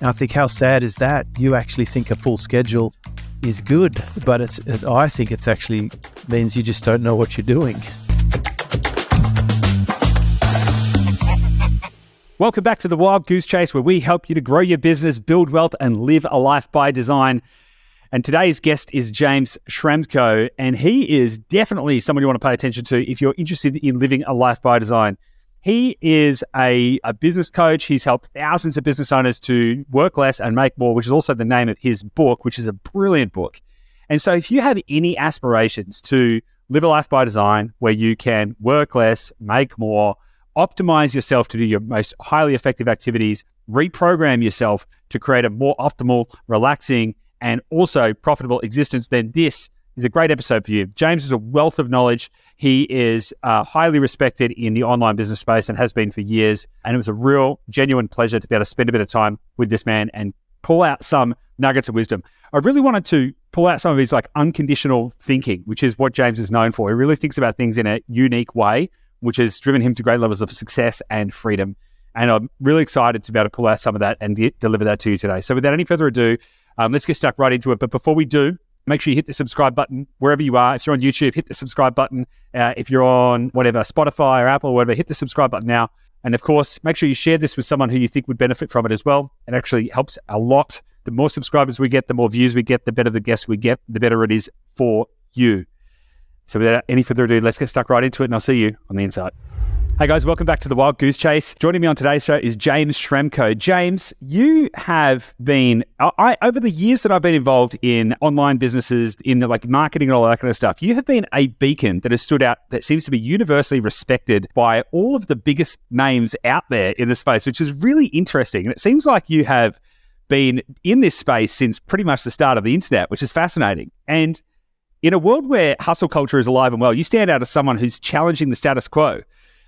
And I think, how sad is that? You actually think a full schedule is good, but I think it's actually means you just don't know what you're doing. Welcome back to the Wild Goose Chase, where we help you to grow your business, build wealth, and live a life by design. And today's guest is James Schramko, and he is definitely someone you want to pay attention to if you're interested in living a life by design. He is a business coach. He's helped thousands of business owners to work less and make more, which is also the name of his book, which is a brilliant book. And so if you have any aspirations to live a life by design where you can work less, make more, optimize yourself to do your most highly effective activities, reprogram yourself to create a more optimal, relaxing, and also profitable existence, then this is a great episode for you. James is a wealth of knowledge. He is highly respected in the online business space and has been for years. And it was a real, genuine pleasure to be able to spend a bit of time with this man and pull out some nuggets of wisdom. I really wanted to pull out some of his unconditional thinking, which is what James is known for. He really thinks about things in a unique way, which has driven him to great levels of success and freedom. And I'm really excited to be able to pull out some of that and deliver that to you today. So without any further ado, let's get stuck right into it. But before we do, make sure you hit the subscribe button wherever you are. If you're on YouTube, hit the subscribe button. If you're on Spotify or Apple or whatever, hit the subscribe button now. And of course, make sure you share this with someone who you think would benefit from it as well. It actually helps a lot. The more subscribers we get, the more views we get, the better the guests we get, the better it is for you. So without any further ado, let's get stuck right into it, and I'll see you on the inside. Hey guys, welcome back to the Wild Goose Chase. Joining me on today's show is James Schramko. James, you have been, over the years that I've been involved in online businesses, in the marketing and all that kind of stuff, you have been a beacon that has stood out, that seems to be universally respected by all of the biggest names out there in the space, which is really interesting. And it seems like you have been in this space since pretty much the start of the internet, which is fascinating. And in a world where hustle culture is alive and well, you stand out as someone who's challenging the status quo.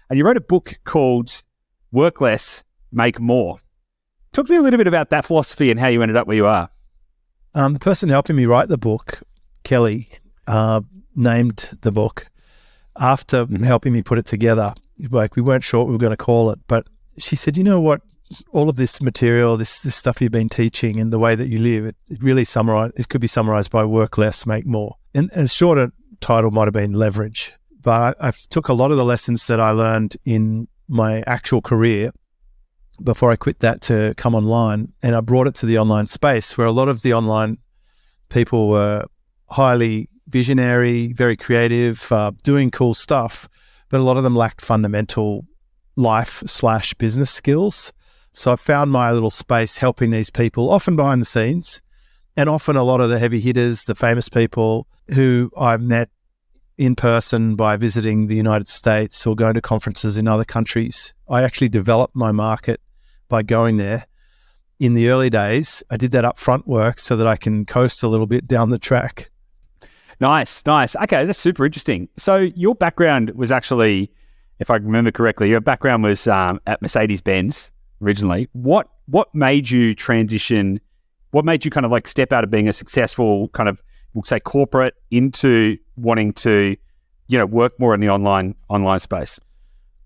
And you wrote a book called Work Less, Make More. Talk to me a little bit about that philosophy and how you ended up where you are. The person helping me write the book, Kelly, named the book after helping me put it together. We weren't sure what we were going to call it, but she said, you know what, all of this material, this stuff you've been teaching and the way that you live, it really it could be summarized by work less, make more. And a shorter title might have been leverage. But I took a lot of the lessons that I learned in my actual career before I quit that to come online, and I brought it to the online space where a lot of the online people were highly visionary, very creative, doing cool stuff, but a lot of them lacked fundamental life/business skills. So I found my little space helping these people, often behind the scenes, and often a lot of the heavy hitters, the famous people who I met in person by visiting the United States or going to conferences in other countries. I actually developed my market by going there. In the early days, I did that upfront work so that I can coast a little bit down the track. Nice. Okay, that's super interesting. So your background was actually, if I remember correctly, your background was at Mercedes-Benz originally. What made you transition? What made you kind of step out of being a successful kind of, we'll say, corporate into wanting to, work more in the online space?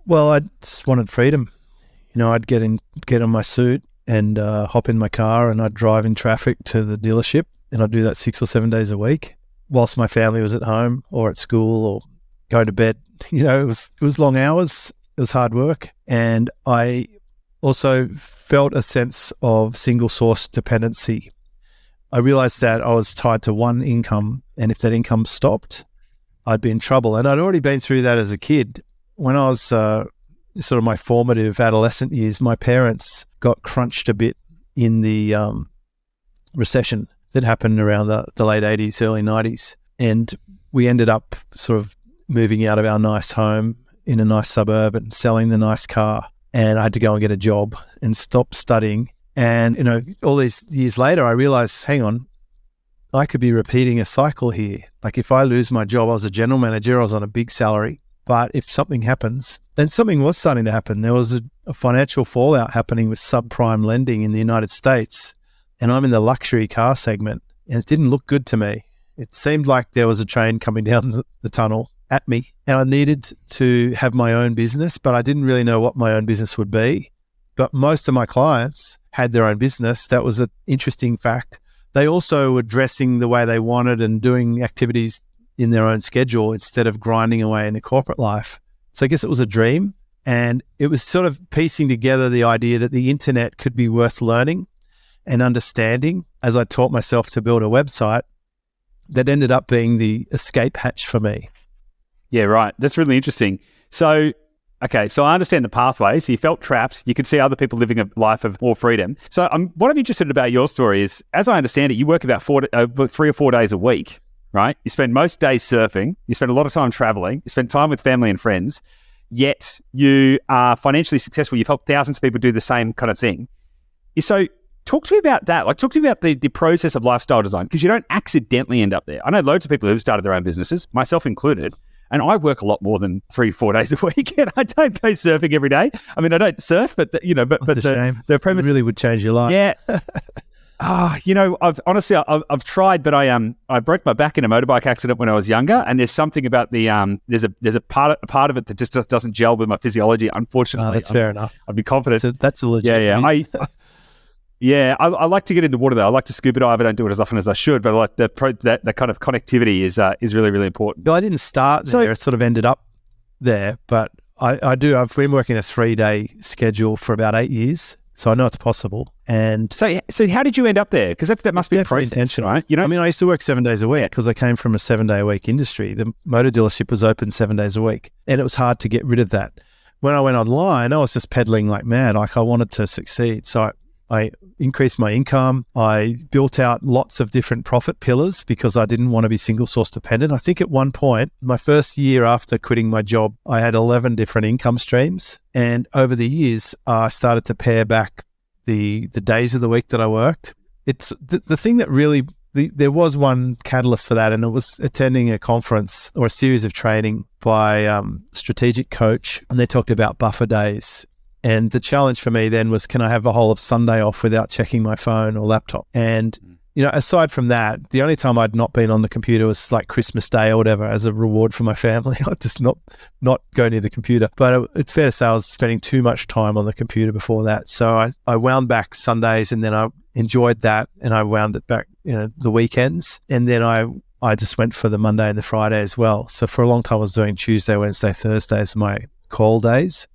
Well, I just wanted freedom. I'd get on my suit and hop in my car and I'd drive in traffic to the dealership, and I'd do that 6 or 7 days a week whilst my family was at home or at school or going to bed. It was long hours. It was hard work. And I also felt a sense of single source dependency. I realized that I was tied to one income, and if that income stopped, I'd be in trouble. And I'd already been through that as a kid. When I was sort of my formative adolescent years, my parents got crunched a bit in the recession that happened around the late 80s, early 90s. And we ended up sort of moving out of our nice home in a nice suburb and selling the nice car. And I had to go and get a job and stop studying. And, all these years later, I realized, hang on, I could be repeating a cycle here. If I lose my job, I was a general manager, I was on a big salary. But if something happens, then something was starting to happen. There was a financial fallout happening with subprime lending in the United States. And I'm in the luxury car segment, and it didn't look good to me. It seemed like there was a train coming down the tunnel at me, and I needed to have my own business, but I didn't really know what my own business would be. But most of my clients had their own business. That was an interesting fact. They also were dressing the way they wanted and doing activities in their own schedule instead of grinding away in the corporate life. So I guess it was a dream. And it was sort of piecing together the idea that the internet could be worth learning and understanding as I taught myself to build a website that ended up being the escape hatch for me. Yeah, right. That's really interesting. So, okay, so I understand the pathway. So you felt trapped. You could see other people living a life of more freedom. So what I'm interested about your story is, as I understand it, you work about 3 or 4 days a week, right? You spend most days surfing. You spend a lot of time traveling. You spend time with family and friends. Yet you are financially successful. You've helped thousands of people do the same kind of thing. So talk to me about that. Like, talk to me about the process of lifestyle design, because you don't accidentally end up there. I know loads of people who've started their own businesses, myself included, and I work a lot more than 3 or 4 days a week, and I don't go surfing every day. I mean, I don't surf, but the premise it really would change your life. Yeah. I've tried, but I broke my back in a motorbike accident when I was younger, and there's something about the there's a part of it that just doesn't gel with my physiology. Unfortunately, that's fair enough. I'd be confident. That's a legit. Yeah. I like to get in the water though. I like to scuba dive. I don't do it as often as I should, but I like that kind of connectivity is really, really important. No, I didn't start there. It sort of ended up there, but I've been working a 3-day schedule for about 8 years. So I know it's possible. And so how did you end up there? Because that must be a process, intentional, right? I mean, I used to work 7 days a week because I came from a 7-day-a-week industry. The motor dealership was open 7 days a week, and it was hard to get rid of that. When I went online, I was just pedaling like mad. Like, I wanted to succeed. So I increased my income. I built out lots of different profit pillars because I didn't want to be single source dependent. I think at one point, my first year after quitting my job, I had 11 different income streams. And over the years, I started to pare back the days of the week that I worked. It's the thing that really, there was one catalyst for that, and it was attending a conference or a series of training by Strategic Coach, and they talked about buffer days. And the challenge for me then was, can I have a whole of Sunday off without checking my phone or laptop? And, aside from that, the only time I'd not been on the computer was like Christmas Day or whatever as a reward for my family. I'd just not go near the computer. But it's fair to say I was spending too much time on the computer before that. So I wound back Sundays, and then I enjoyed that, and I wound it back, the weekends. And then I just went for the Monday and the Friday as well. So for a long time I was doing Tuesday, Wednesday, Thursday as my call days.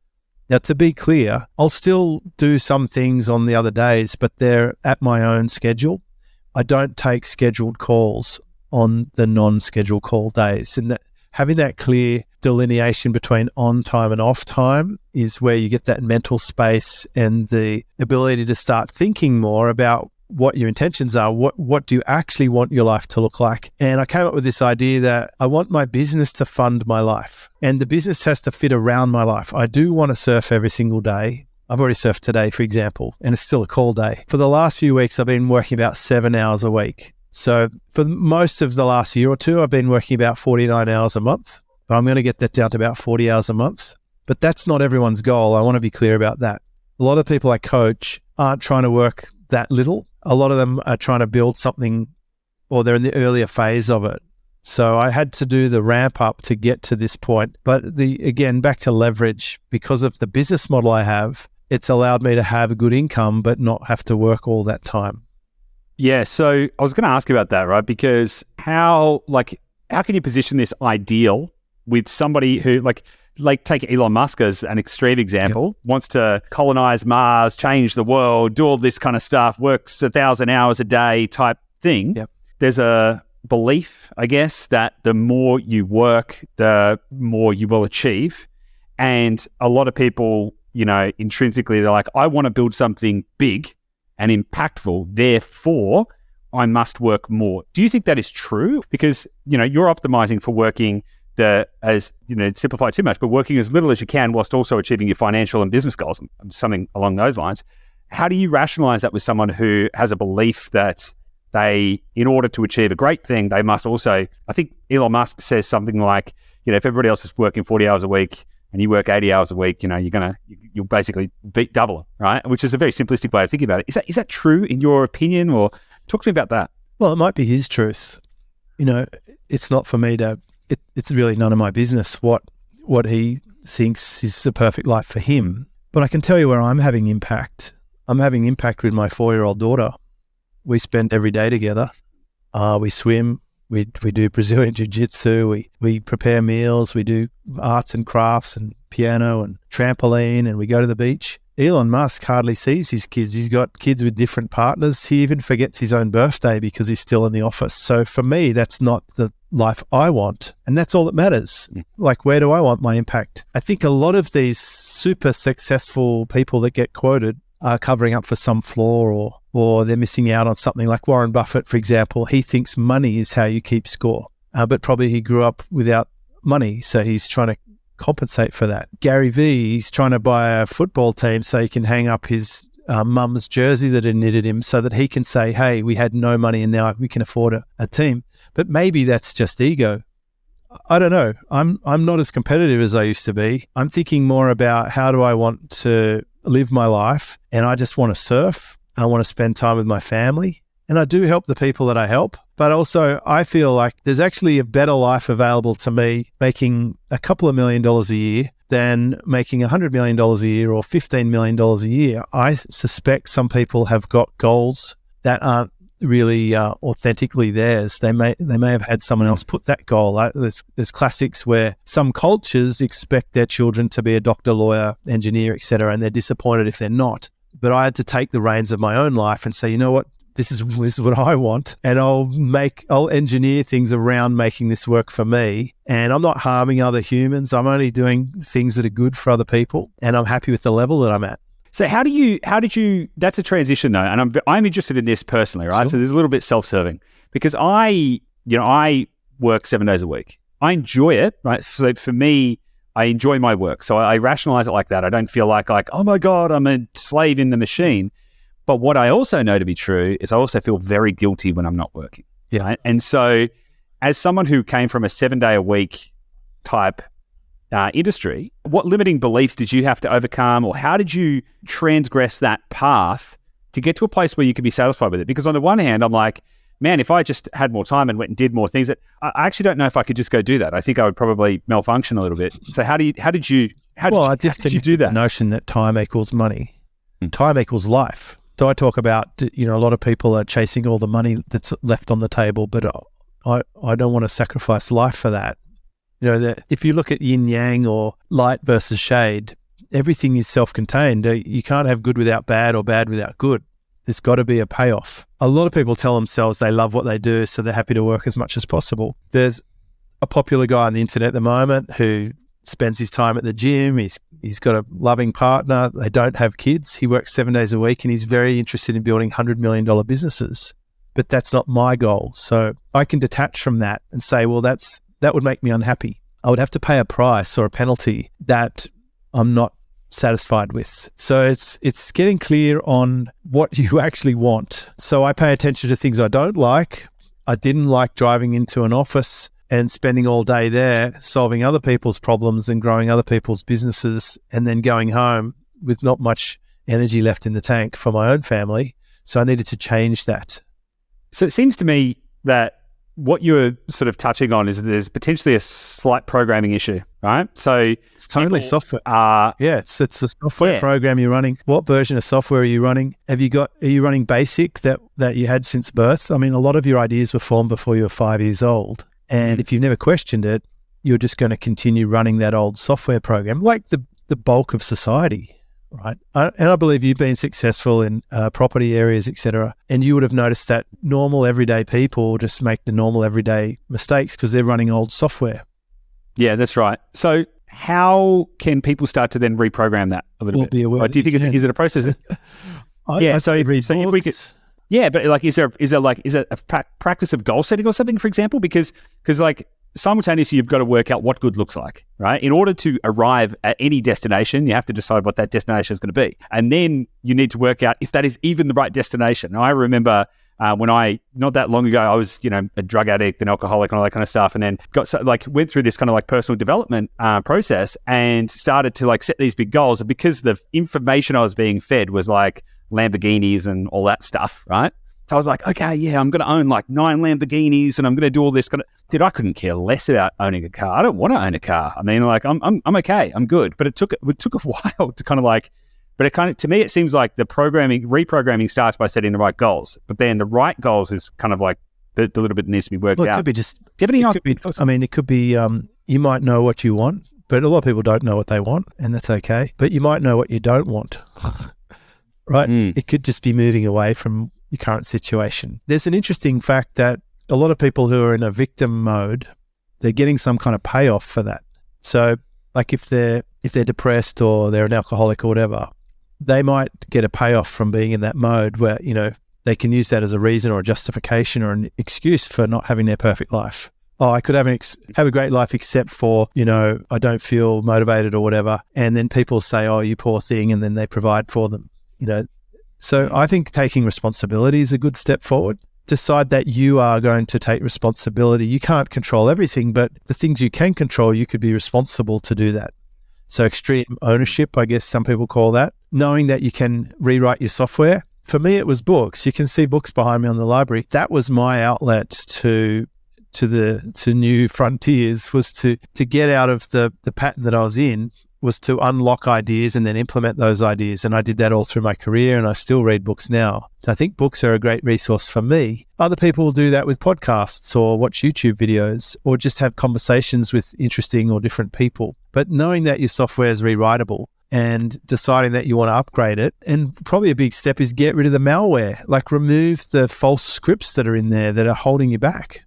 Now, to be clear, I'll still do some things on the other days, but they're at my own schedule. I don't take scheduled calls on the non-scheduled call days. And that, having that clear delineation between on time and off time is where you get that mental space and the ability to start thinking more about what your intentions are. What do you actually want your life to look like? And I came up with this idea that I want my business to fund my life, and the business has to fit around my life. I do want to surf every single day. I've already surfed today, for example, and it's still a call day. For the last few weeks, I've been working about 7 hours a week. So for most of the last year or two, I've been working about 49 hours a month, but I'm going to get that down to about 40 hours a month. But that's not everyone's goal. I want to be clear about that. A lot of people I coach aren't trying to work that little. A lot of them are trying to build something, or they're in the earlier phase of it. So I had to do the ramp up to get to this point. But again, back to leverage, because of the business model I have, it's allowed me to have a good income, but not have to work all that time. Yeah. So I was going to ask you about that, right? Because how can you position this ideal with somebody who like take Elon Musk as an extreme example, wants to colonize Mars, change the world, do all this kind of stuff, works 1,000 hours a day type thing. Yep. There's a belief, I guess, that the more you work, the more you will achieve. And a lot of people, intrinsically, they're like, I want to build something big and impactful, therefore I must work more. Do you think that is true? Because, you're optimizing for working simplify too much, but working as little as you can whilst also achieving your financial and business goals, something along those lines. How do you rationalize that with someone who has a belief that they, in order to achieve a great thing, they must also, I think Elon Musk says something like, if everybody else is working 40 hours a week and you work 80 hours a week, you'll basically beat double, right? Which is a very simplistic way of thinking about it. Is that true in your opinion, or talk to me about that? Well, it might be his truth. It's not for me to, it's really none of my business what he thinks is the perfect life for him. But I can tell you where I'm having impact. I'm having impact with my 4-year-old daughter. We spend every day together. We swim. We do Brazilian jiu-jitsu. We prepare meals. We do arts and crafts and piano and trampoline, and we go to the beach. Elon Musk hardly sees his kids. He's got kids with different partners. He even forgets his own birthday because he's still in the office. So for me, that's not the life I want. And that's all that matters. Like, where do I want my impact? I think a lot of these super successful people that get quoted are covering up for some flaw, or they're missing out on something. Like Warren Buffett, for example, he thinks money is how you keep score. But probably he grew up without money, so he's trying to compensate for that. Gary Vee, he's trying to buy a football team so he can hang up his mum's jersey that had knitted him, so that he can say, hey, we had no money and now we can afford a team. But maybe that's just ego. I don't know. I'm not as competitive as I used to be. I'm thinking more about how do I want to live my life, and I just want to surf. I want to spend time with my family, and I do help the people that I help. But also, I feel like there's actually a better life available to me making a couple of $1 million a year than making $100 million a year or $15 million a year. I suspect some people have got goals that aren't really authentically theirs. They may have had someone else put that goal. There's classics where some cultures expect their children to be a doctor, lawyer, engineer, etc., and they're disappointed if they're not. But I had to take the reins of my own life and say, you know what? This is what I want, and I'll engineer things around making this work for me. And I'm not harming other humans. I'm only doing things that are good for other people, and I'm happy with the level that I'm at. So how did you, that's a transition though, and I'm interested in this personally, right? Sure. So there's a little bit self-serving, because I work 7 days a week. I enjoy it, right? So for me, I enjoy my work. So I rationalize it like that. I don't feel like, oh my God, I'm a slave in the machine. But what I also know to be true is I also feel very guilty when I'm not working. Yeah. Right? And so as someone who came from a 7-day-a-week type industry, what limiting beliefs did you have to overcome, or how did you transgress that path to get to a place where you could be satisfied with it? Because on the one hand, I'm like, man, if I just had more time and went and did more things, I actually don't know if I could just go do that. I think I would probably malfunction a little bit. So how did you do that? The notion that time equals money. Time equals life. So I talk about, a lot of people are chasing all the money that's left on the table, but I don't want to sacrifice life for that. If you look at yin yang or light versus shade, everything is self-contained. You can't have good without bad or bad without good. There's got to be a payoff. A lot of people tell themselves they love what they do, so they're happy to work as much as possible. There's a popular guy on the internet at the moment who spends his time at the gym. He's got a loving partner. They don't have kids. He works 7 days a week, and he's very interested in building $100 million businesses. But that's not my goal. So I can detach from that and say, well, that would make me unhappy. I would have to pay a price or a penalty that I'm not satisfied with. So it's getting clear on what you actually want. So I pay attention to things I don't like. I didn't like driving into an office and spending all day there solving other people's problems and growing other people's businesses, and then going home with not much energy left in the tank for my own family. So I needed to change that. So it seems to me that what you're sort of touching on is there's potentially a slight programming issue, right? So it's totally software. It's the software program you're running. What version of software are you running? Are you running basic that you had since birth? I mean, a lot of your ideas were formed before you were 5 years old. And if you've never questioned it, you're just going to continue running that old software program like the bulk of society, right? And I believe you've been successful in property areas, etc. And you would have noticed that normal everyday people just make the normal everyday mistakes because they're running old software. Yeah, that's right. So how can people start to then reprogram that a little bit? Or do you think is it a process? Yeah, but like, is there a practice of goal setting or something, for example? Because like simultaneously, you've got to work out what good looks like, right? In order to arrive at any destination, you have to decide what that destination is going to be, and then you need to work out if that is even the right destination. Now, I remember when not that long ago, I was a drug addict, an alcoholic, and all that kind of stuff, and then went through this kind of like personal development process and started to set these big goals. And because the information I was being fed was like Lamborghinis and all that stuff, right? So I was like, okay, yeah, I'm going to own like 9 Lamborghinis and I'm going to do all this. Dude, I couldn't care less about owning a car. I don't want to own a car. I mean, like, I'm okay. I'm good. But it took a while to kind of like But it kind of, to me, it seems like reprogramming starts by setting the right goals. But then the right goals is kind of like the little bit that needs to be worked out. It could be just, Do you have any it could be, you might know what you want, but a lot of people don't know what they want, and that's okay. But you might know what you don't want, right? It could just be moving away from your current situation. There's an interesting fact that a lot of people who are in a victim mode, they're getting some kind of payoff for that. So like if they're depressed or they're an alcoholic or whatever, they might get a payoff from being in that mode where, they can use that as a reason or a justification or an excuse for not having their perfect life. Oh, I could have a great life except for, I don't feel motivated or whatever. And then people say, oh, you poor thing. And then they provide for them, So I think taking responsibility is a good step forward. Decide that you are going to take responsibility. You can't control everything, but the things you can control, you could be responsible to do that. So extreme ownership, I guess some people call that. Knowing that you can rewrite your software. For me, it was books. You can see books behind me on the library. That was my outlet to new frontiers, was to get out of the pattern that I was in, was to unlock ideas and then implement those ideas. And I did that all through my career, and I still read books now. So I think books are a great resource for me. Other people will do that with podcasts or watch YouTube videos or just have conversations with interesting or different people. But knowing that your software is rewritable and deciding that you want to upgrade it, and probably a big step is get rid of the malware, like remove the false scripts that are in there that are holding you back.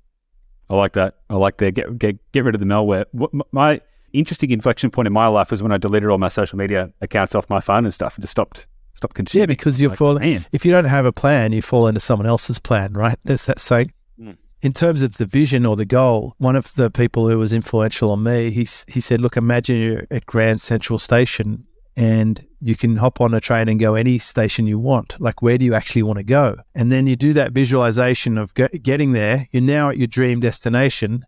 I like that. Get rid of the malware. My interesting inflection point in my life was when I deleted all my social media accounts off my phone and stuff, and just stopped consuming. Yeah, because you're falling. If you don't have a plan, you fall into someone else's plan, right? There's that saying. In terms of the vision or the goal, one of the people who was influential on me, he said, look, imagine you're at Grand Central Station and you can hop on a train and go any station you want. Like, where do you actually want to go? And then you do that visualization of getting there. You're now at your dream destination.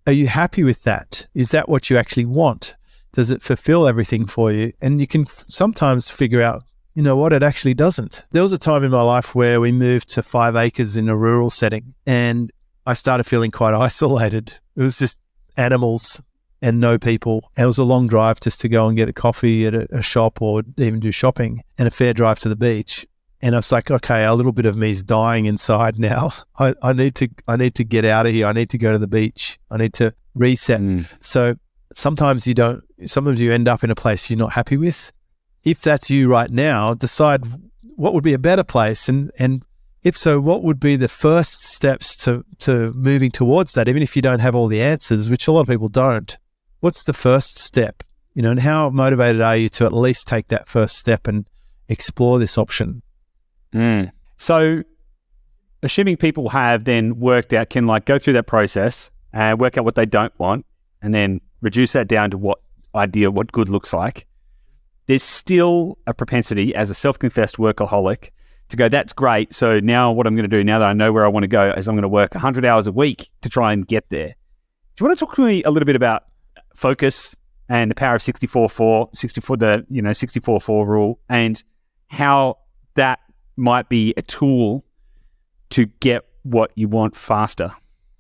Are you happy with that? Is that what you actually want? Does it fulfill everything for you? And you can sometimes figure out, you know what, it actually doesn't. There was a time in my life where we moved to 5 acres in a rural setting, and I started feeling quite isolated. It was just animals and no people. And it was a long drive just to go and get a coffee at a shop or even do shopping, and a fair drive to the beach. And I was like, okay, a little bit of me is dying inside now. I need to get out of here. I need to go to the beach. I need to reset. So sometimes you end up in a place you're not happy with. If that's you right now, decide what would be a better place. And if so, what would be the first steps to moving towards that, even if you don't have all the answers, which a lot of people don't. What's the first step? And how motivated are you to at least take that first step and explore this option? So assuming people have then worked out, can like go through that process and work out what they don't want, and then reduce that down to what good looks like, there's still a propensity as a self-confessed workaholic to go, that's great. So now what I'm going to do, now that I know where I want to go, is I'm going to work 100 hours a week to try and get there. Do you want to talk to me a little bit about focus and the power of 64-4, 64-4 rule, and how that might be a tool to get what you want faster?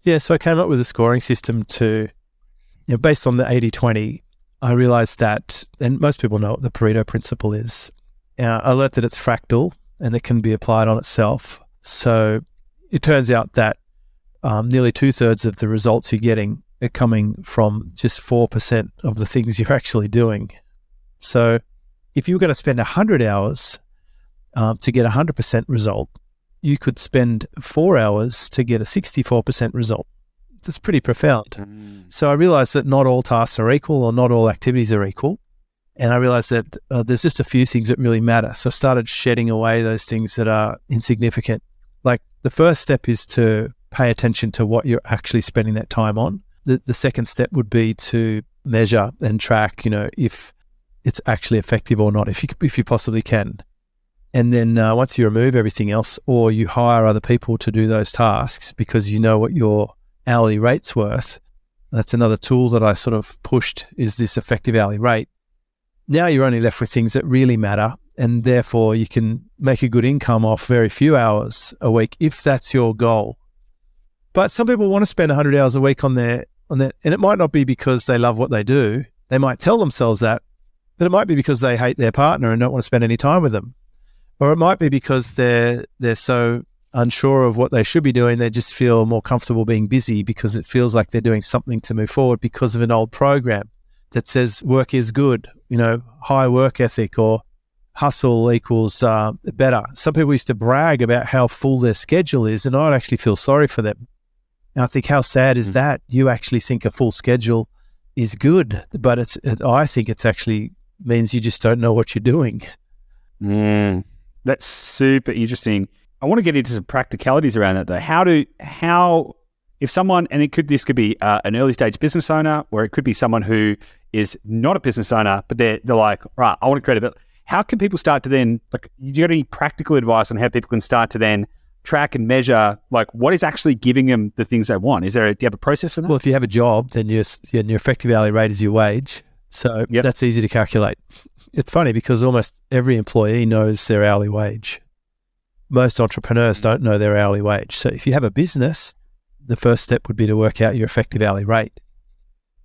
Yeah, so I came up with a scoring system based on the 80-20. I realized that, and most people know what the Pareto principle is. I learned that it's fractal and it can be applied on itself. So it turns out that nearly 2/3 of the results you're getting are coming from just 4% of the things you're actually doing. So if you were going to spend 100 hours to get a 100% result, you could spend 4 hours to get a 64% result. That's pretty profound. So I realized that not all tasks are equal, or not all activities are equal. And I realized that there's just a few things that really matter. So I started shedding away those things that are insignificant. Like, the first step is to pay attention to what you're actually spending that time on. The second step would be to measure and track, if it's actually effective or not, if you possibly can. And then once you remove everything else, or you hire other people to do those tasks because you know what your hourly rate's worth, that's another tool that I sort of pushed, is this effective hourly rate. Now you're only left with things that really matter, and therefore you can make a good income off very few hours a week if that's your goal. But some people want to spend 100 hours a week on that, and it might not be because they love what they do. They might tell themselves that, But it might be because they hate their partner and don't want to spend any time with them. Or it might be because they're so unsure of what they should be doing, they just feel more comfortable being busy because it feels like they're doing something to move forward because of an old program that says work is good, high work ethic or hustle equals better. Some people used to brag about how full their schedule is, and I'd actually feel sorry for them. And I think, how sad is that? You actually think a full schedule is good, but I think it's actually means you just don't know what you're doing. That's super interesting. I want to get into some practicalities around that though. How if someone, and this could be an early stage business owner, or it could be someone who is not a business owner, but they're like, right, I want to create a bit. How can people start to then, do you got any practical advice on how people can start to then track and measure, what is actually giving them the things they want? Do you have a process for that? Well, if you have a job, then your effective hourly rate is your wage. So That's easy to calculate. It's funny because almost every employee knows their hourly wage. Most entrepreneurs don't know their hourly wage. So if you have a business, the first step would be to work out your effective hourly rate.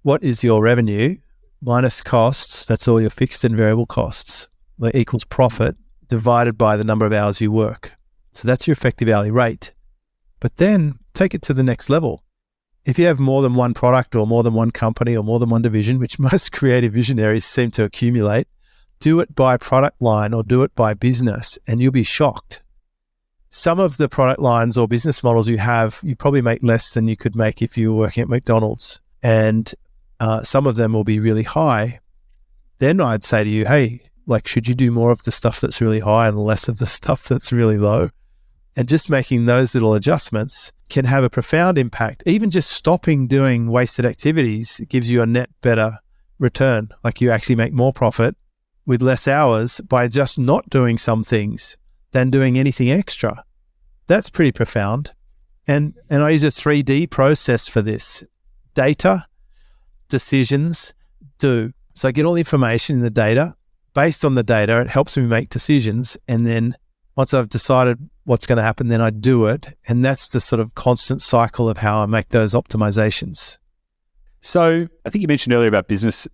What is your revenue minus costs? That's all your fixed and variable costs. That equals profit divided by the number of hours you work. So that's your effective hourly rate. But then take it to the next level. If you have more than one product or more than one company or more than one division, which most creative visionaries seem to accumulate, do it by product line or do it by business and you'll be shocked. Some of the product lines or business models you have, you probably make less than you could make if you were working at McDonald's. And some of them will be really high. Then I'd say to you, hey, should you do more of the stuff that's really high and less of the stuff that's really low? And just making those little adjustments can have a profound impact. Even just stopping doing wasted activities gives you a net better return. You actually make more profit with less hours by just not doing some things than doing anything extra. That's pretty profound. And I use a 3D process for this. Data, decisions, do. So I get all the information in the data. Based on the data, it helps me make decisions. And then once I've decided what's going to happen, then I do it. And that's the sort of constant cycle of how I make those optimizations. So I think you mentioned earlier about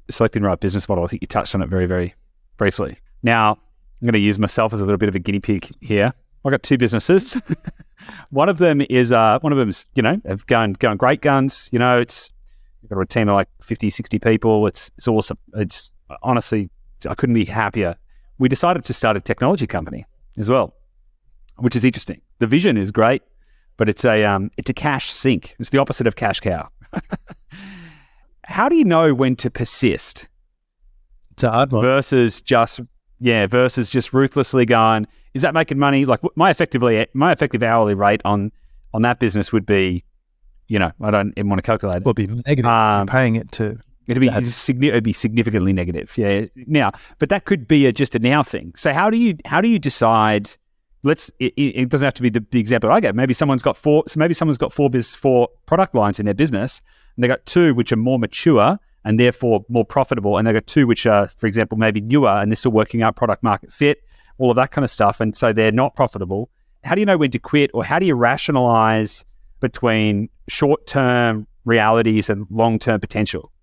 selecting the right business model. I think you touched on it very, very briefly. Now, I'm going to use myself as a little bit of a guinea pig here. I've got two businesses. One of them is, have gone great guns. You've got a team of 50, 60 people. It's awesome. It's honestly, I couldn't be happier. We decided to start a technology company as well, which is interesting. The vision is great, but it's a cash sink. It's the opposite of cash cow. How do you know when to persist? It's a hard one. Versus just ruthlessly going, is that making money? My effective hourly rate on that business would be, I don't even want to calculate it. Would be negative. You're paying it to. It'd be significantly negative. Yeah. Now, but that could be just a now thing. So how do you decide? It doesn't have to be the example I gave. Maybe someone's got four product lines in their business, and they got two which are more mature and therefore more profitable, and they got two which are, for example, maybe newer and they're still working out product market fit, all of that kind of stuff, and so they're not profitable. How do you know when to quit, or how do you rationalize between short-term realities and long-term potential?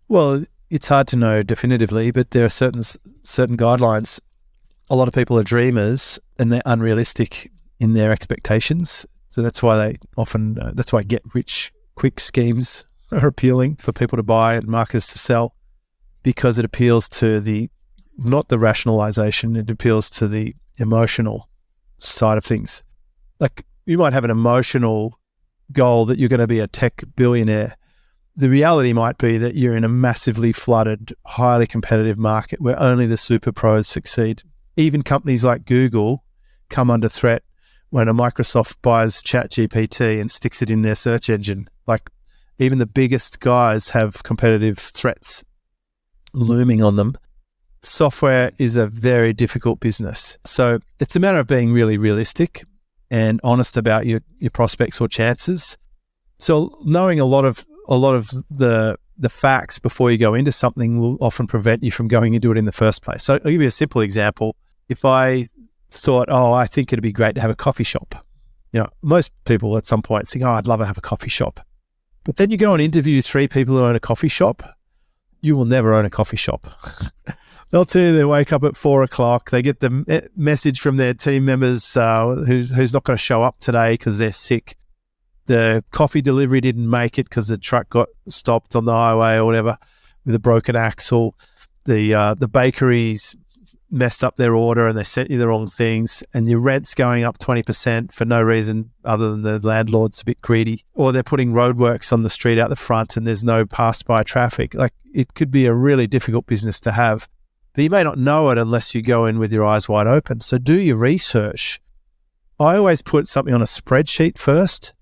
Well, it's hard to know definitively, but there are certain guidelines. A lot of people are dreamers and they're unrealistic in their expectations. So that's why they often, that's why get rich quick schemes are appealing for people to buy and marketers to sell, because it appeals to not the rationalization, it appeals to the emotional side of things. You might have an emotional goal that you're going to be a tech billionaire. The reality might be that you're in a massively flooded, highly competitive market where only the super pros succeed. Even companies like Google come under threat when a Microsoft buys ChatGPT and sticks it in their search engine. Even the biggest guys have competitive threats looming on them. Software is a very difficult business. So it's a matter of being really realistic and honest about your prospects or chances. So knowing a lot of the facts before you go into something will often prevent you from going into it in the first place. So I'll give you a simple example. If I thought, I think it'd be great to have a coffee shop. Most people at some point think, I'd love to have a coffee shop. But then you go and interview 3 people who own a coffee shop, you will never own a coffee shop. They'll tell you they wake up at 4:00. They get the message from their team members who's not going to show up today because they're sick. The coffee delivery didn't make it because the truck got stopped on the highway or whatever with a broken axle. The bakeries messed up their order and they sent you the wrong things, and your rent's going up 20% for no reason other than the landlord's a bit greedy, or they're putting roadworks on the street out the front and there's no pass-by traffic. Like, it could be a really difficult business to have, but you may not know it unless you go in with your eyes wide open. So do your research. I always put something on a spreadsheet first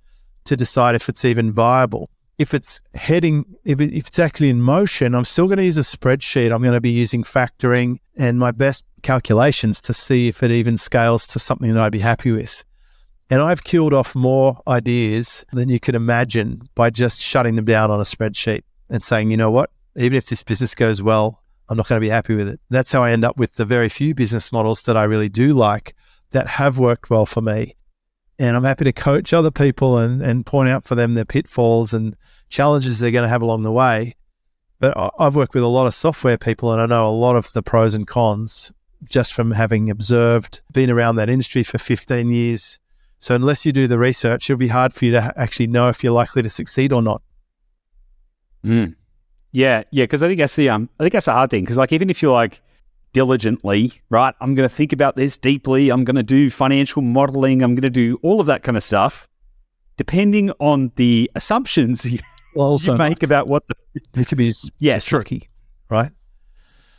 to decide if it's even viable. If it's if it's actually in motion, I'm still going to use a spreadsheet. I'm going to be using factoring and my best calculations to see if it even scales to something that I'd be happy with. And I've killed off more ideas than you could imagine by just shutting them down on a spreadsheet and saying, you know what, even if this business goes well, I'm not going to be happy with it. That's how I end up with the very few business models that I really do like that have worked well for me. And I'm happy to coach other people and point out for them their pitfalls and challenges they're going to have along the way. But I've worked with a lot of software people, and I know a lot of the pros and cons just from having observed, been around that industry for 15 years. So unless you do the research, it'll be hard for you to actually know if you're likely to succeed or not. Yeah, because I think that's the hard thing. Because like, even if you're like diligently, right, I'm going to think about this deeply, I'm going to do financial modeling, I'm going to do all of that kind of stuff, depending on the assumptions you make about what it could be just tricky, right?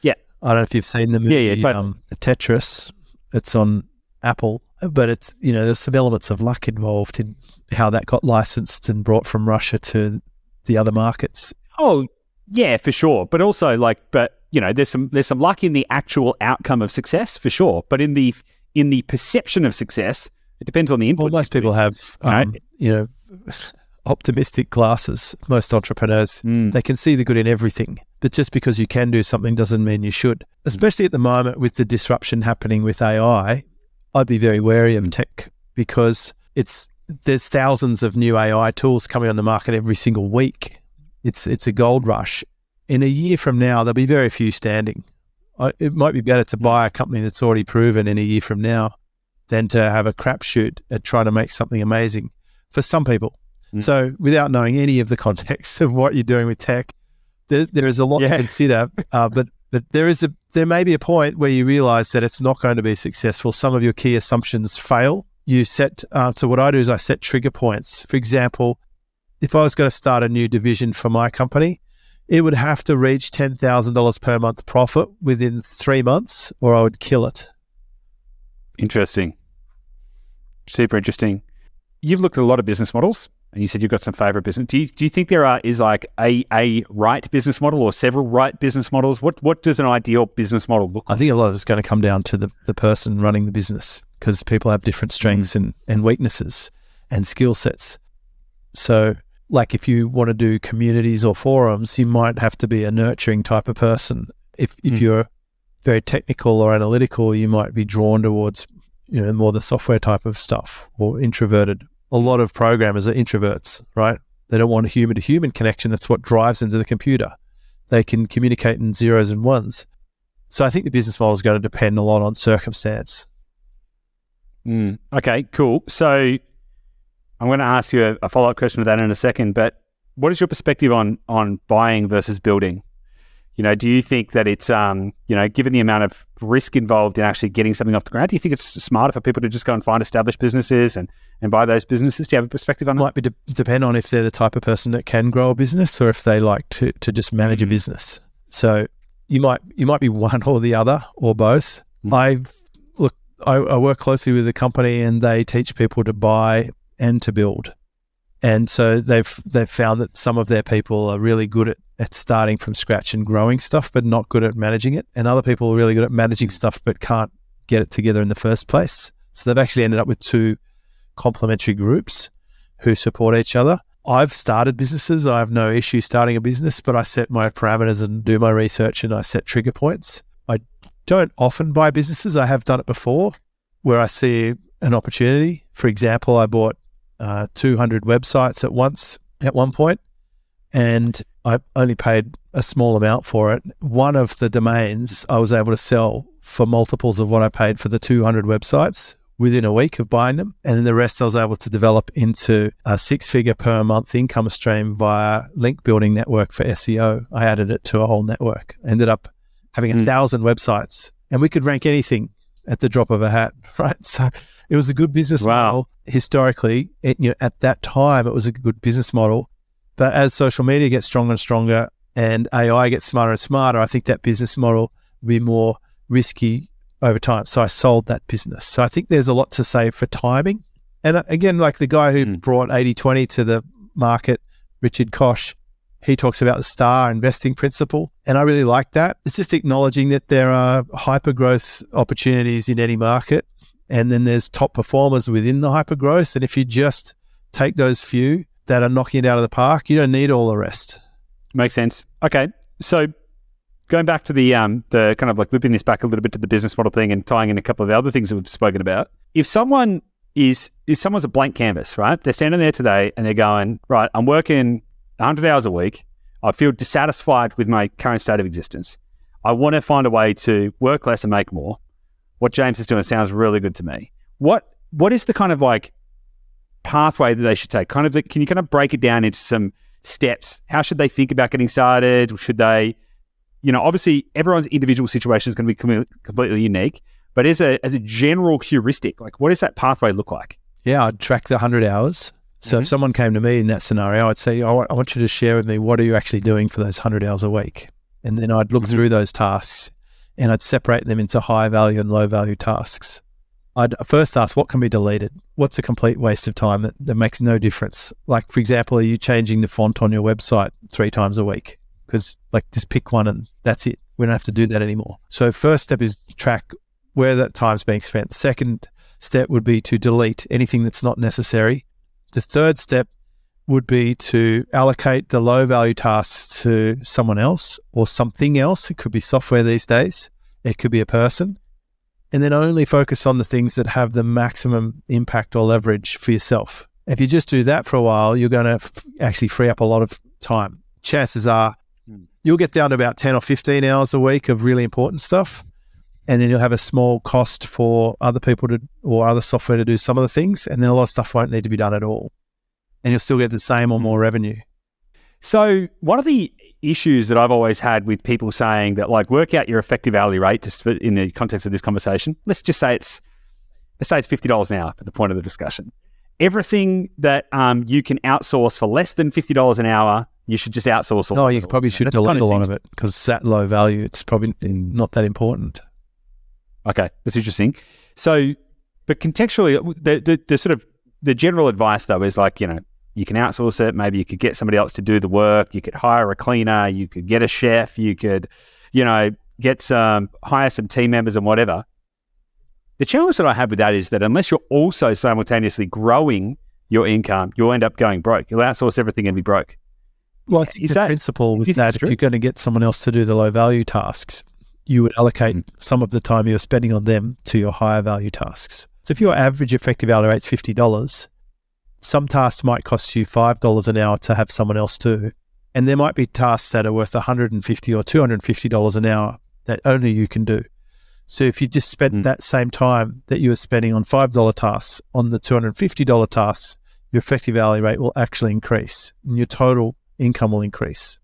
Yeah. I don't know if you've seen the movie totally. Tetris. It's on Apple, but it's, there's some elements of luck involved in how that got licensed and brought from Russia to the other markets. Oh, yeah, for sure. But also there's some luck in the actual outcome of success, for sure. But in the perception of success, it depends on the input. Well, most people have, optimistic glasses. Most entrepreneurs, they can see the good in everything. But just because you can do something doesn't mean you should. Especially at the moment with the disruption happening with AI, I'd be very wary of tech because there's thousands of new AI tools coming on the market every single week. It's a gold rush. In a year from now, there'll be very few standing. It might be better to buy a company that's already proven in a year from now than to have a crapshoot at trying to make something amazing for some people. So without knowing any of the context of what you're doing with tech, there is a lot to consider. But there may be a point where you realize that it's not going to be successful. Some of your key assumptions fail. You set, so what I do is I set trigger points. For example, if I was going to start a new division for my company, it would have to reach $10,000 per month profit within 3 months or I would kill it. Interesting. Super interesting. You've looked at a lot of business models and you said you've got some favorite business. Do you think there is like a right business model or several right business models? What does an ideal business model look like? I think a lot of it's going to come down to the person running the business because people have different strengths and weaknesses and skill sets. So like if you want to do communities or forums, you might have to be a nurturing type of person. If you're very technical or analytical, you might be drawn towards, more the software type of stuff or introverted. A lot of programmers are introverts, right? They don't want a human-to-human connection. That's what drives them to the computer. They can communicate in zeros and ones. So I think the business model is going to depend a lot on circumstance. Okay, cool. So I'm going to ask you a follow-up question to that in a second, but what is your perspective on buying versus building? Do you think that it's, given the amount of risk involved in actually getting something off the ground, do you think it's smarter for people to just go and find established businesses and buy those businesses? Do you have a perspective on that? Might be depend on if they're the type of person that can grow a business or if they like to just manage a business. So you might be one or the other or both. I work closely with a company and they teach people to buy and to build. And so they've found that some of their people are really good at starting from scratch and growing stuff, but not good at managing it. And other people are really good at managing stuff, but can't get it together in the first place. So they've actually ended up with two complementary groups who support each other. I've started businesses. I have no issue starting a business, but I set my parameters and do my research and I set trigger points. I don't often buy businesses. I have done it before where I see an opportunity. For example, I bought 200 websites at one point, and I only paid a small amount for it. One of the domains I was able to sell for multiples of what I paid for the 200 websites within a week of buying them. And then the rest I was able to develop into a 6-figure per month income stream via link building network for SEO. I added it to a whole network. Ended up having 1,000 websites, and we could rank anything at the drop of a hat, right? So it was a good business model. Historically, at that time, it was a good business model. But as social media gets stronger and stronger and AI gets smarter and smarter, I think that business model will be more risky over time. So I sold that business. So I think there's a lot to say for timing. And again, like the guy who brought 80-20 to the market, Richard Koch, he talks about the STAR investing principle. And I really like that. It's just acknowledging that there are hyper growth opportunities in any market. And then there's top performers within the hyper growth. And if you just take those few that are knocking it out of the park, you don't need all the rest. Makes sense. Okay. So going back to the kind of like looping this back a little bit to the business model thing and tying in a couple of the other things that we've spoken about. If someone's a blank canvas, right? They're standing there today and they're going, right, I'm working 100 hours a week. I feel dissatisfied with my current state of existence. I want to find a way to work less and make more. What James is doing sounds really good to me. What is the kind of like pathway that they should take? Can you kind of break it down into some steps? How should they think about getting started? Should they, obviously everyone's individual situation is going to be completely unique, but as a general heuristic, like what does that pathway look like? Yeah, I'd track the 100 hours. So if someone came to me in that scenario, I'd say, I want you to share with me, what are you actually doing for those 100 hours a week? And then I'd look through those tasks and I'd separate them into high value and low value tasks. I'd first ask, what can be deleted? What's a complete waste of time that makes no difference? Like, for example, are you changing the font on your website 3 times a week? Because just pick one and that's it. We don't have to do that anymore. So first step is track where that time's being spent. The second step would be to delete anything that's not necessary. The third step would be to allocate the low value tasks to someone else or something else. It could be software these days. It could be a person. And then only focus on the things that have the maximum impact or leverage for yourself. If you just do that for a while, you're going to actually free up a lot of time. Chances are you'll get down to about 10 or 15 hours a week of really important stuff. And then you'll have a small cost for other people or other software to do some of the things. And then a lot of stuff won't need to be done at all. And you'll still get the same or more revenue. So one of the issues that I've always had with people saying that, like, work out your effective hourly rate, just in the context of this conversation, let's say it's $50 an hour for the point of the discussion. Everything that you can outsource for less than $50 an hour, you should just outsource all. No, you probably should delete a lot of it because it's that low value. It's probably not that important. Okay, that's interesting. So, but contextually, the sort of the general advice though is like, you can outsource it. Maybe you could get somebody else to do the work. You could hire a cleaner. You could get a chef. You could, hire some team members and whatever. The challenge that I have with that is that unless you're also simultaneously growing your income, you'll end up going broke. You'll outsource everything and be broke. Well, I think the principle with that, if you're going to get someone else to do the low value tasks, you would allocate some of the time you're spending on them to your higher value tasks. So if your average effective hourly rate is $50, some tasks might cost you $5 an hour to have someone else do. And there might be tasks that are worth $150 or $250 an hour that only you can do. So if you just spent that same time that you were spending on $5 tasks on the $250 tasks, your effective hourly rate will actually increase and your total income will increase.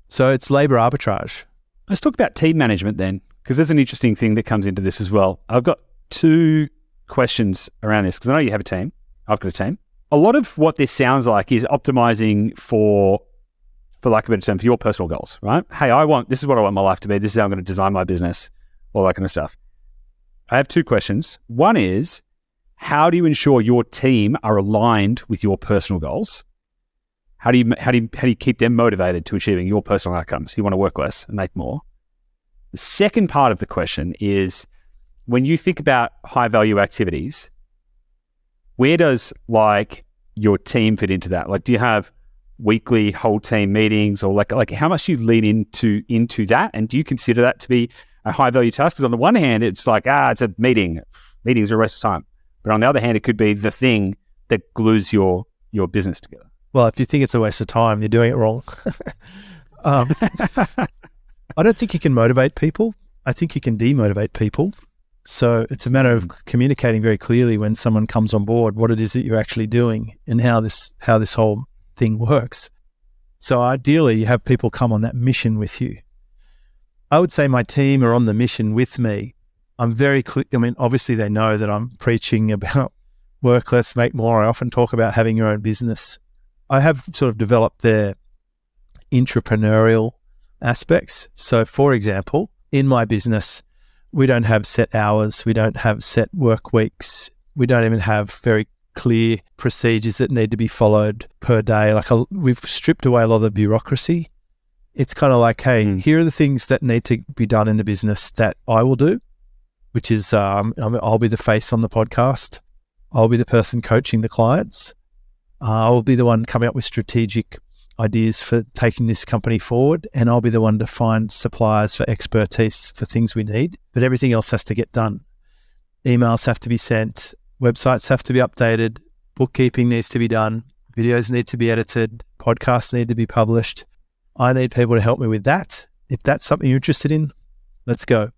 So it's labor arbitrage. Let's talk about team management then, because there's an interesting thing that comes into this as well. I've got 2 questions around this because I know you have a team. I've got a team. A lot of what this sounds like is optimizing for lack of a better term, for your personal goals, right? Hey, this is what I want my life to be. This is how I'm going to design my business, all that kind of stuff. I have 2 questions. One is, how do you ensure your team are aligned with your personal goals? How do you keep them motivated to achieving your personal outcomes? You want to work less and make more. The second part of the question is, when you think about high value activities, where does your team fit into that? Like, do you have weekly whole team meetings, or like how much do you lean into that? And do you consider that to be a high value task? Because on the one hand, it's like, it's a meeting. Meetings are a waste of time. But on the other hand, it could be the thing that glues your business together. Well, if you think it's a waste of time, you're doing it wrong. Um, I don't think you can motivate people. I think you can demotivate people. So it's a matter of communicating very clearly when someone comes on board what it is that you're actually doing and how this whole thing works. So ideally, you have people come on that mission with you. I would say my team are on the mission with me. I'm very clear. I mean, obviously they know that I'm preaching about work less, make more. I often talk about having your own business. I have sort of developed their entrepreneurial aspects. So for example, in my business, we don't have set hours. We don't have set work weeks. We don't even have very clear procedures that need to be followed per day. We've stripped away a lot of the bureaucracy. It's kind of like, hey, here are the things that need to be done in the business that I will do, which is I'll be the face on the podcast. I'll be the person coaching the clients. I'll be the one coming up with strategic ideas for taking this company forward, and I'll be the one to find suppliers for expertise for things we need. But everything else has to get done. Emails have to be sent, websites have to be updated, bookkeeping needs to be done, videos need to be edited, podcasts need to be published. I need people to help me with that. If that's something you're interested in, let's go.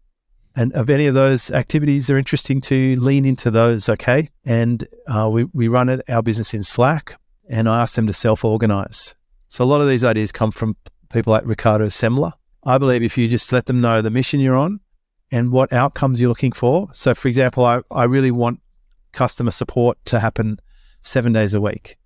And if any of those activities are interesting to you, lean into those, okay? And we run our business in Slack, and I ask them to self-organize. So a lot of these ideas come from people like Ricardo Semler. I believe if you just let them know the mission you're on and what outcomes you're looking for. So for example, I really want customer support to happen 7 days a week.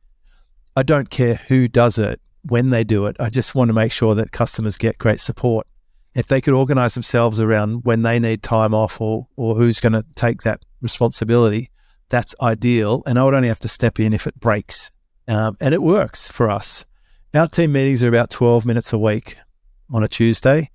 I don't care who does it, when they do it. I just want to make sure that customers get great support. If they could organize themselves around when they need time off or who's going to take that responsibility, that's ideal. And I would only have to step in if it breaks. And it works for us. Our team meetings are about 12 minutes a week on a Tuesday.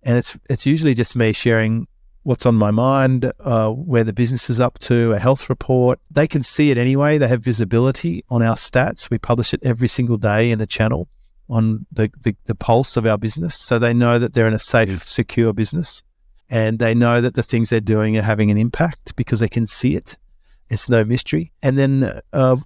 And it's usually just me sharing what's on my mind, where the business is up to, a health report. They can see it anyway. They have visibility on our stats. We publish it every single day in the channel on the pulse of our business. So they know that they're in a safe, secure business. And they know that the things they're doing are having an impact because they can see it. It's no mystery. And then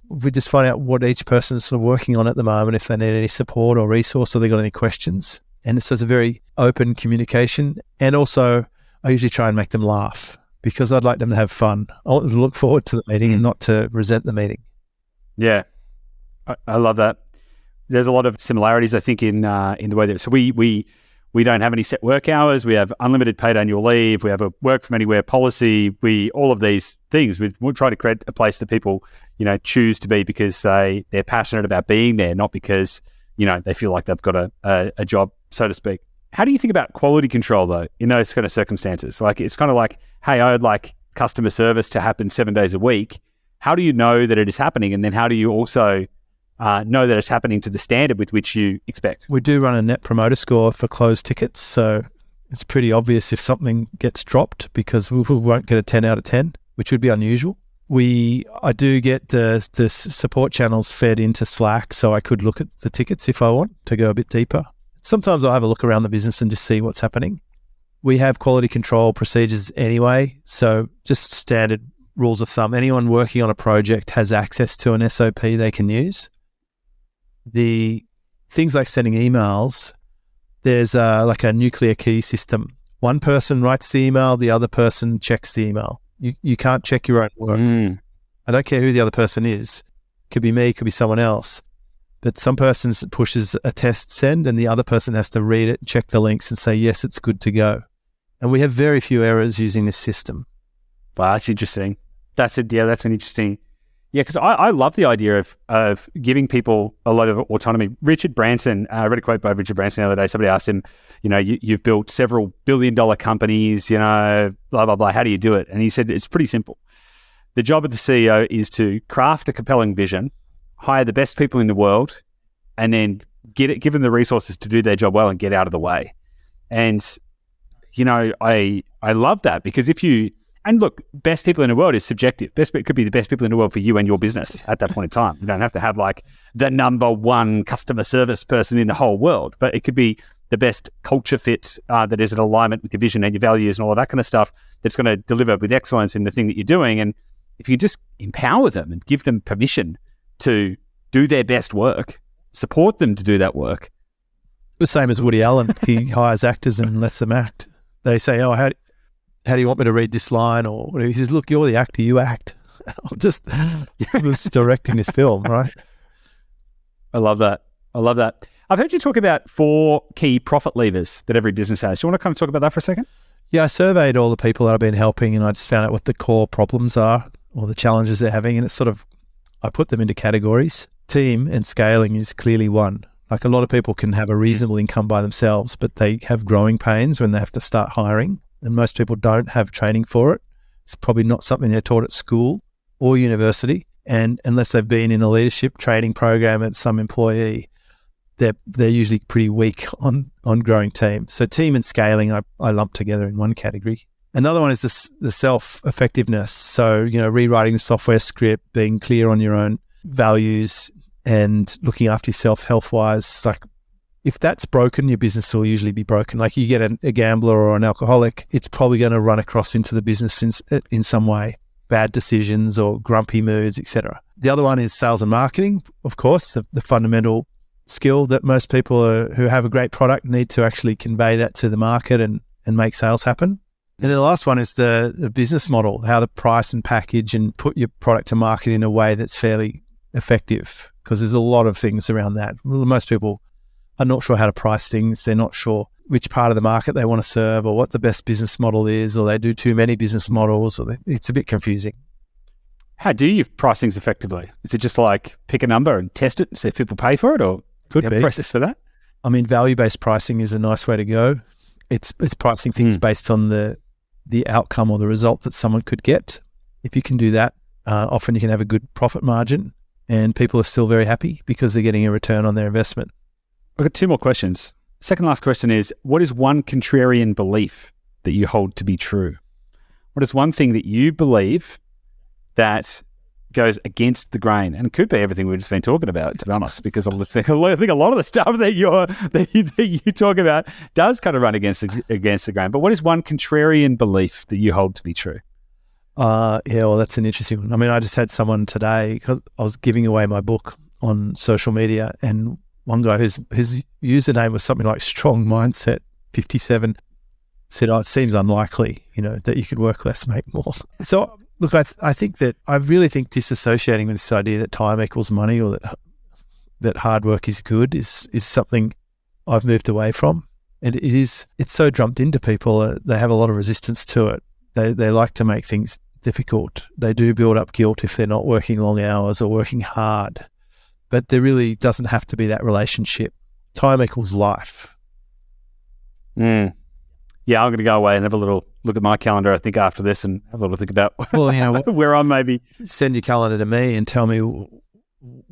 we just find out what each person is sort of working on at the moment, if they need any support or resource or they got any questions. And so it's a very open communication. And also, I usually try and make them laugh because I'd like them to have fun. I want them to look forward to the meeting and not to resent the meeting. Yeah, I love that. There's a lot of similarities, I think, in the way that we don't have any set work hours. We have unlimited paid annual leave. We have a work from anywhere policy. All of these things. We'll try to create a place that people, choose to be because they're passionate about being there, not because, they feel like they've got a job, so to speak. How do you think about quality control, though, in those kind of circumstances? Like, it's kind of like, hey, I would like customer service to happen 7 days a week. How do you know that it is happening? And then how do you also know that it's happening to the standard with which you expect? We do run a net promoter score for closed tickets. So it's pretty obvious if something gets dropped because we won't get a 10 out of 10, which would be unusual. I do get the support channels fed into Slack, so I could look at the tickets if I want to go a bit deeper. Sometimes I'll have a look around the business and just see what's happening. We have quality control procedures anyway, so just standard rules of thumb. Anyone working on a project has access to an SOP they can use. The things like sending emails, there's like a nuclear key system. One person writes the email, the other person checks the email. You can't check your own work. I don't care who the other person is. Could be me, could be someone else. But some person pushes a test send and the other person has to read it, check the links and say, yes, it's good to go. And we have very few errors using this system. Wow, that's interesting. That's an interesting... Yeah, because I love the idea of giving people a lot of autonomy. Richard Branson, I read a quote by Richard Branson the other day. Somebody asked him, you've built several billion-dollar companies, blah, blah, blah. How do you do it? And he said, it's pretty simple. The job of the CEO is to craft a compelling vision, hire the best people in the world, and then give them the resources to do their job well and get out of the way. And, I love that because and look, best people in the world is subjective. It could be the best people in the world for you and your business at that point in time. You don't have to have like the number one customer service person in the whole world, but it could be the best culture fit that is in alignment with your vision and your values and all of that kind of stuff that's going to deliver with excellence in the thing that you're doing. And if you just empower them and give them permission to do their best work, support them to do that work, The same as Woody Allen. He hires actors and lets them act. They say, "Oh, how do you want me to read this line?" Or whatever. He says, "Look, you're the actor. You act." I'm just directing this film, right? I love that. I've heard you talk about 4 key profit levers that every business has. Do you want to kind of talk about that for a second? Yeah, I surveyed all the people that I've been helping, and I just found out what the core problems are or the challenges they're having, and it's sort of, I put them into categories. Team and scaling is clearly one. Like, a lot of people can have a reasonable income by themselves, but they have growing pains when they have to start hiring, and most people don't have training for it. It's probably not something they're taught at school or university, and unless they've been in a leadership training program at some employee, they're usually pretty weak on growing teams. So team and scaling I lump together in one category. Another one is the self-effectiveness. So, rewriting the software script, being clear on your own values and looking after yourself health-wise. Like, if that's broken, your business will usually be broken. Like, you get a gambler or an alcoholic, it's probably going to run across into the business in some way. Bad decisions or grumpy moods, etc. The other one is sales and marketing, of course, the fundamental skill that most people who have a great product need to actually convey that to the market and make sales happen. And then the last one is the business model, how to price and package and put your product to market in a way that's fairly effective, because there's a lot of things around that. Most people are not sure how to price things. They're not sure which part of the market they want to serve or what the best business model is, or they do too many business models, or it's a bit confusing. How do you price things effectively? Is it just like pick a number and test it and see if people pay for it, or could do you have be a process for that? I mean, value-based pricing is a nice way to go. It's pricing things based on the outcome or the result that someone could get. If you can do that, often you can have a good profit margin, and people are still very happy because they're getting a return on their investment. I've got 2 more questions. Second last question is, what is one contrarian belief that you hold to be true? What is one thing that you believe that goes against the grain? And it could be everything we've just been talking about, to be honest, because I think a lot of the stuff that you talk about does kind of run against the grain. But what is one contrarian belief that you hold to be true? Yeah, well, that's an interesting one. I mean, I just had someone today, because I was giving away my book on social media, and one guy whose username was something like Strong Mindset 57 said, "Oh, it seems unlikely, that you could work less, make more." So, look, I think that I really think disassociating with this idea that time equals money, or that hard work is good is something I've moved away from. And it's so drummed into people, they have a lot of resistance to it. They like to make things difficult. They do build up guilt if they're not working long hours or working hard. But there really doesn't have to be that relationship. Time equals life. Yeah, I'm going to go away and have a little look at my calendar, I think, after this, and have a little think about where I'm maybe. Send your calendar to me and tell me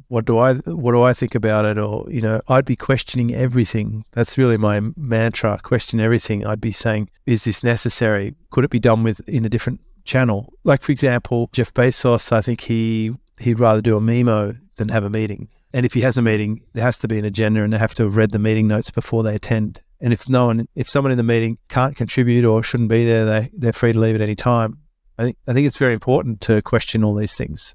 what do I think about it, or I'd be questioning everything. That's really my mantra: question everything. I'd be saying, is this necessary? Could it be done in a different channel? Like, for example, Jeff Bezos, I think he'd rather do a memo than have a meeting. And if he has a meeting, there has to be an agenda, and they have to have read the meeting notes before they attend. And if someone in the meeting can't contribute or shouldn't be there, they're free to leave at any time. I think it's very important to question all these things.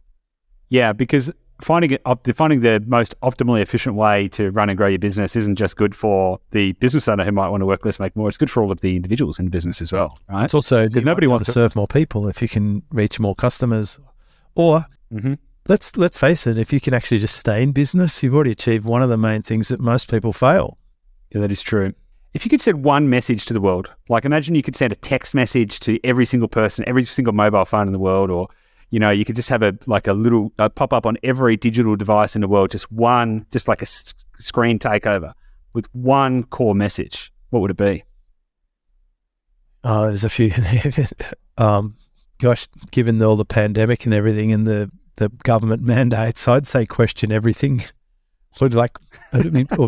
Yeah, because finding the most optimally efficient way to run and grow your business isn't just good for the business owner who might want to work less, make more. It's good for all of the individuals in the business as well, right? It's also, because nobody wants to serve more people if you can reach more customers. Or let's face it, if you can actually just stay in business, you've already achieved one of the main things that most people fail. Yeah, that is true. If you could send one message to the world, like imagine you could send a text message to every single person, every single mobile phone in the world, or you could just have a little pop up on every digital device in the world, just like a screen takeover with one core message. What would it be? There's a few. Gosh, given all the pandemic and everything and the government mandates, I'd say question everything. Or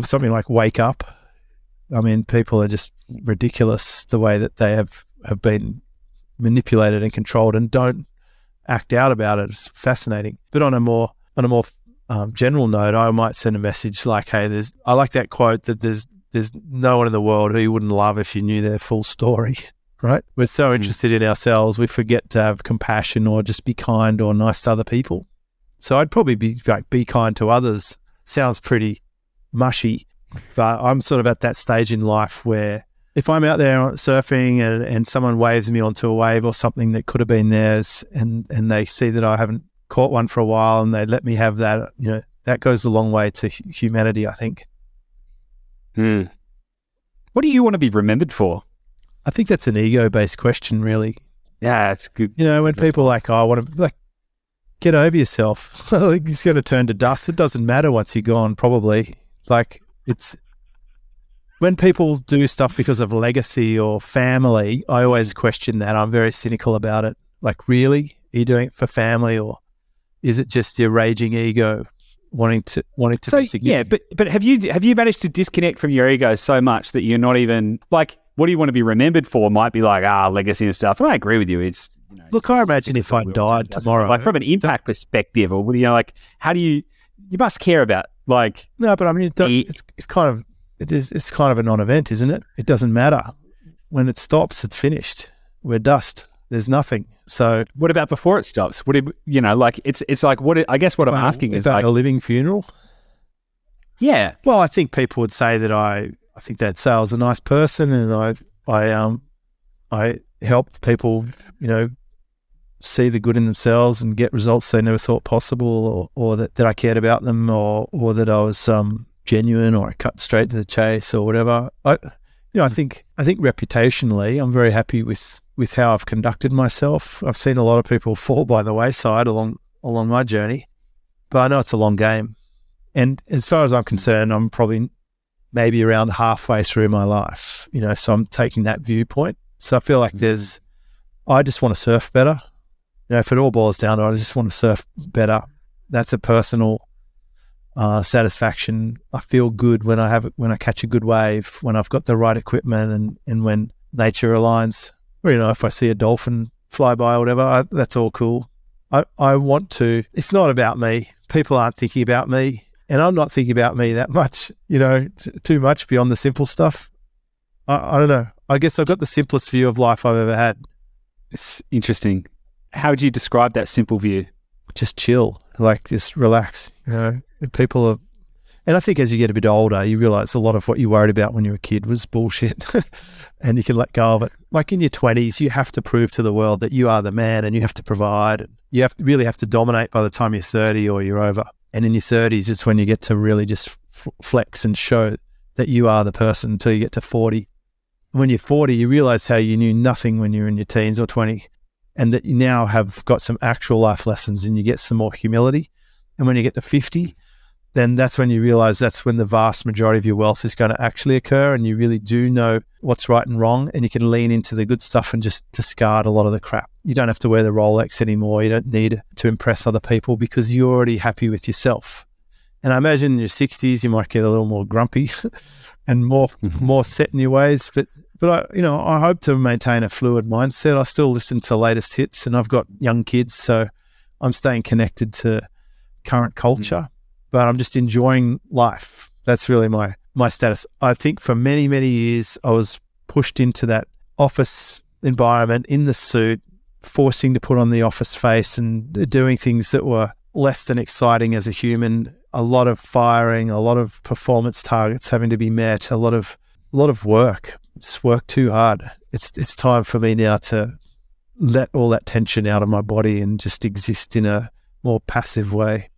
something like wake up. I mean, people are just ridiculous the way that they have been manipulated and controlled, and don't act out about it. It's fascinating. But on a more general note, I might send a message like, "Hey, I like that quote that there's no one in the world who you wouldn't love if you knew their full story." Right? We're so interested in ourselves, we forget to have compassion or just be kind or nice to other people. So I'd probably be kind to others. Sounds pretty mushy, But I'm sort of at that stage in life where if I'm out there surfing and someone waves me onto a wave or something that could have been theirs, and they see that I haven't caught one for a while and they let me have that, that goes a long way to humanity, I think. What do you want to be remembered for? I think that's an ego-based question, really. Yeah, it's good. When people are like, I want to, get over yourself. It's going to turn to dust. It doesn't matter once you're gone, probably. It's when people do stuff because of legacy or family, I always question that. I'm very cynical about it. Really? Are you doing it for family, or is it just your raging ego wanting to be significant? Yeah, but have you managed to disconnect from your ego so much that you're not even what do you want to be remembered for? Might be legacy and stuff. And I agree with you. It's look, I imagine if I died tomorrow, from an impact perspective, or how do you must care about no, but I mean it's kind of a non-event, isn't it? It doesn't matter when it stops. It's finished. We're dust. There's nothing. So what about before it stops? What it's like what I guess what I'm asking is a living funeral. Yeah. Well, I think people would say that I think they'd say I was a nice person, and I helped people, see the good in themselves and get results they never thought possible, or that I cared about them, or that I was genuine, or I cut straight to the chase, or whatever. I think reputationally, I'm very happy with how I've conducted myself. I've seen a lot of people fall by the wayside along my journey, but I know it's a long game. And as far as I'm concerned, I'm probably maybe around halfway through my life, so I'm taking that viewpoint. So I feel like I just want to surf better. If it all boils down to it, I just want to surf better. That's a personal satisfaction. I feel good when I catch a good wave, when I've got the right equipment, and when nature aligns. Or, if I see a dolphin fly by or whatever, that's all cool. I want to. It's not about me. People aren't thinking about me, and I'm not thinking about me that much. Too much beyond the simple stuff. I don't know. I guess I've got the simplest view of life I've ever had. It's interesting. How would you describe that simple view? Just chill, just relax. People are, and I think as you get a bit older, you realize a lot of what you worried about when you were a kid was bullshit, and you can let go of it. In your 20s, you have to prove to the world that you are the man, and you have to provide. You really have to dominate by the time you're 30 or you're over. And in your 30s, it's when you get to really just flex and show that you are the person until you get to 40. When you're 40, you realize how you knew nothing when you were in your teens or 20, and that you now have got some actual life lessons, and you get some more humility. And when you get to 50, then that's when you realize that's when the vast majority of your wealth is going to actually occur, and you really do know what's right and wrong, and you can lean into the good stuff and just discard a lot of the crap. You don't have to wear the Rolex anymore. You don't need to impress other people because you're already happy with yourself. And I imagine in your 60s, you might get a little more grumpy and more set in your ways. But I hope to maintain a fluid mindset. I still listen to latest hits, and I've got young kids, so I'm staying connected to current culture. But I'm just enjoying life. That's really my status. I think for many, many years, I was pushed into that office environment in the suit, forcing to put on the office face and doing things that were less than exciting as a human. A lot of firing, a lot of performance targets having to be met, a lot of work. Just work too hard. It's time for me now to let all that tension out of my body and just exist in a more passive way.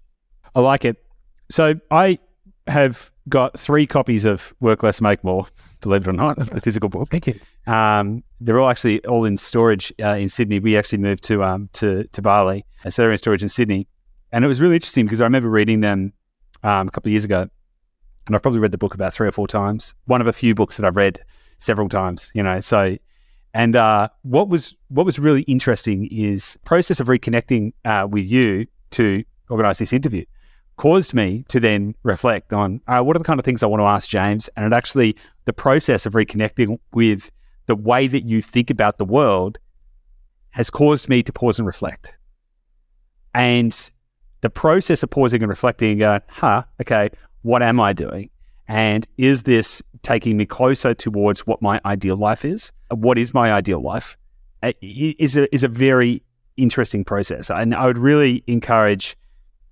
I like it. So I have got 3 copies of Work Less, Make More, believe it or not, the physical book. Thank you. They're all in storage in Sydney. We actually moved to Bali, and so they're in storage in Sydney. And it was really interesting because I remember reading them a couple of years ago, and I've probably read the book about 3 or 4 times. One of a few books that I've read several times, So, and what was really interesting is process of reconnecting with you to organise this interview caused me to then reflect on what are the kind of things I want to ask James, and the process of reconnecting with the way that you think about the world has caused me to pause and reflect. And the process of pausing and reflecting and going, okay, what am I doing? And is this taking me closer towards what my ideal life is? What is my ideal life? Is a very interesting process. And I would really encourage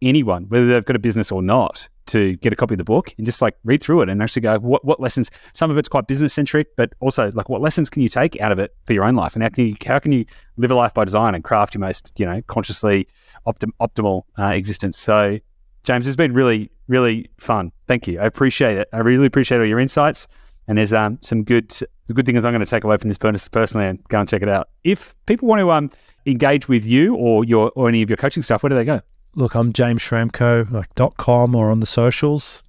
anyone, whether they've got a business or not, to get a copy of the book and just like read through it and actually go, what lessons, some of it's quite business centric, but also like what lessons can you take out of it for your own life? And how can you live a life by design and craft your most, consciously optimal existence? So James, it's been really, really fun. Thank you. I appreciate it. I really appreciate all your insights. And there's some good things I'm going to take away from this personally and go and check it out. If people want to engage with you or any of your coaching stuff, where do they go? Look, I'm James Schramko, like .com or on the socials.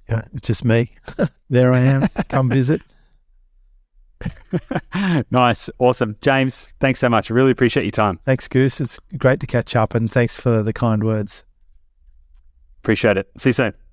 Yeah, it's just me. There I am. Come visit. Nice. Awesome. James, thanks so much. I really appreciate your time. Thanks, Goose. It's great to catch up, and thanks for the kind words. Appreciate it. See you soon.